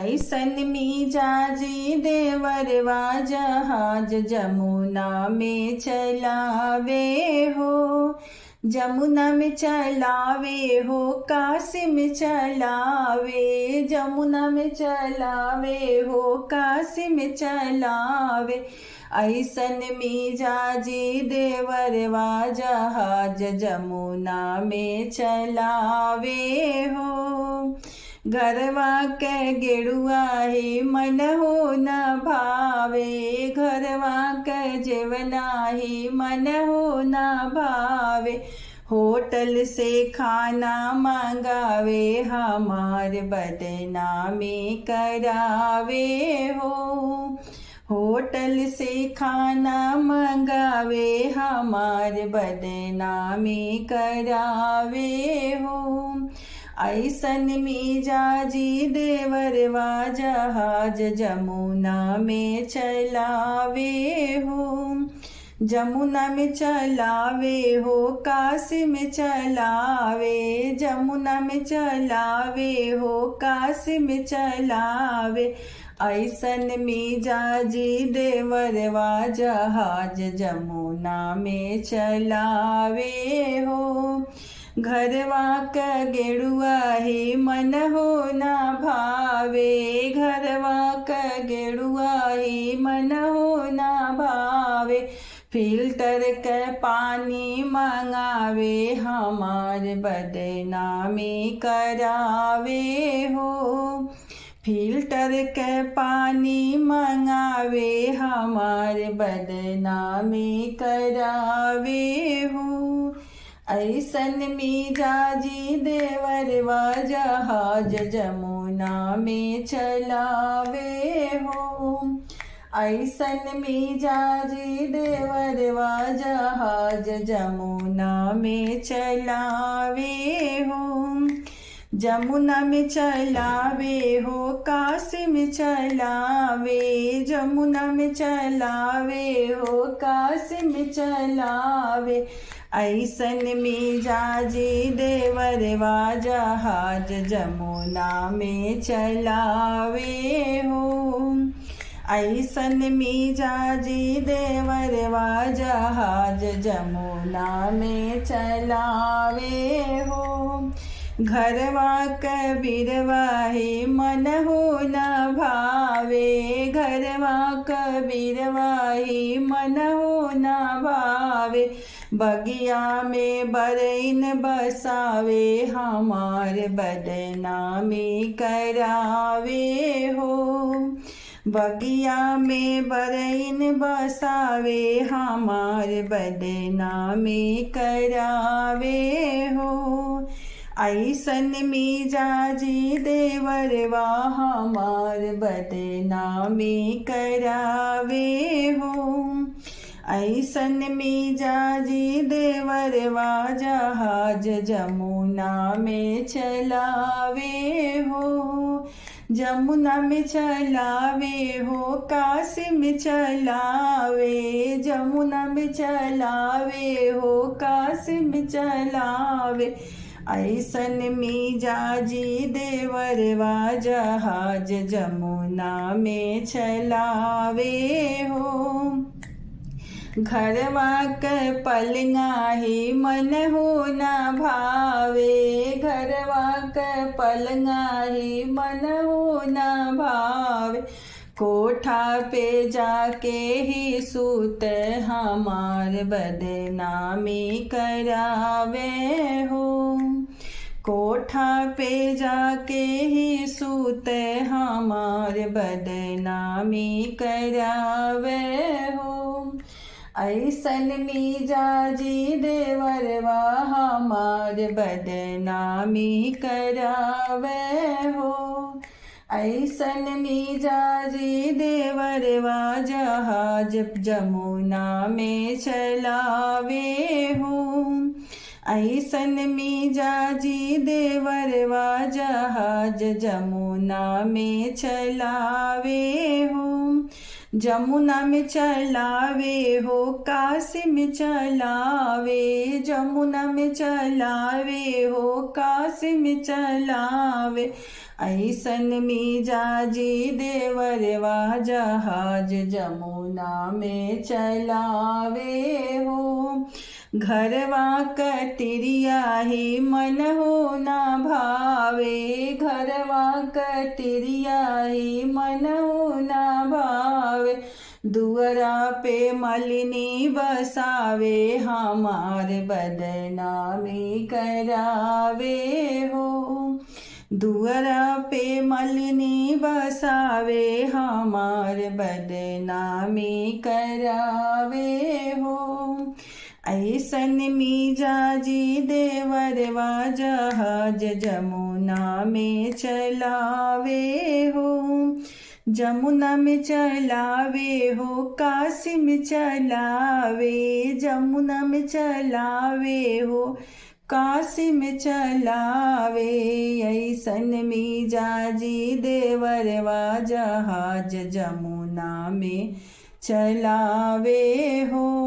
ऐसन मिजाजी देवरवा जहाज जमुना में चलावे हो। जमुना में चलावे हो, काशी में चलावे। जमुना में चलावे हो, काशी में चलावे। ऐसन मिजाजी देवरवा जहाज जमुना में चलावे हो। घरवा के गेड़ुआ ही मन हो न भावे। घरवा के जेवना ही मन हो न भावे। होटल से खाना मंगावे, हमार बदनामी करावे हो। होटल से खाना मंगावे, हमार बदनामी करावे हो। ऐसन मिजाजी देवरवा जहाज जमुना में चलावे हो। जमुना में चलावे हो, काशी में चलावे। जमुना में चलावे हो, काशी में चलावे। ऐसन मिजाजी देवरवा जहाज जमुना में चलावे हो। घरवा का गेड़ुआ ही मन हो न भावे। घरवा का गेड़ुआ ही मन हो न भावे। फिल्टर के पानी मंगावे, हमार बदनामी करावे हो। फिल्टर के पानी मंगावे, हमार बदनामी करावे हो। ऐसन मिजाजी देवरवा जहाज जमुना में चलावे हो। ऐसन मिजाजी देवरवा जहाज जमुना में चलावे हो। जमुना में चलावे हो, काशी में चलावे। जमुना में चलावे हो, काशी में चलावे। ऐसन मिजाजी देवरवा जहाज जमुना में चलावे हो। ऐसन मिजाजी देवरवा जहाज जमुना में चलावे हो। घरवा कबीरवा ही मन हो न भावे। घरवा कबीरवा ही मन हो न भावे। बगिया में बरईन बसावे, हमार बदनामी करावे हो। बगिया में बरईन बसावे, हमार बदनामी करावे हो। ऐसन मिजाजी देवरवा हमार बदनामी करावे हो। ऐसन मिजाजी देवरवा जहाज जमुना में चलावे हो। जमुना में चलावे हो, काशी में चलावे। जमुना में चलावे हो, काशी में चलावे। ऐसन मिजाजी देवरवा जहाज जमुना में चलावे हो। घरवा के पलंगा ही मन हो न भावे। घरवा के पलंगा ही मन हो न भावे। कोठा पे जाके ही सूत, हमार बदनामी करावे हो। कोठा पे जाके ही सूत, हमार बदनामी करावे हो। ऐसन मिजाजी देवरवा हमार बदनामी करावे हो। ऐसन मिजाजी देवरवा जहाज जमुना में चलावे हो। ऐसन मिजाजी देवरवा जहाज जमुना में चलावे हो। जमुना में चलावे हो, काशी में चलावे। जमुना में चलावे हो, काशी में चलावे। ऐसन मिजाजी देवरवा जहाज जमुना में चलावे हो। घरवा कटिरिया ही मन हो ना भावे, घरवा कटिरिया ही मन हो ना भावे। दुअरा पे मलिनी बसावे, हमार बदनामी करावे हो। दुअरा पे मलिनी बसावे, हमार बदनामी करावे हो। ऐसन मिजाजी देवरवा जहाज जमुना में चलावे हो। जमुना में चलावे हो, काशी में चलावे, जमुना में चलावे हो, काशी में चलावे। ऐसन मिजाजी देवरवा जहाज जमुना में चलावे हो।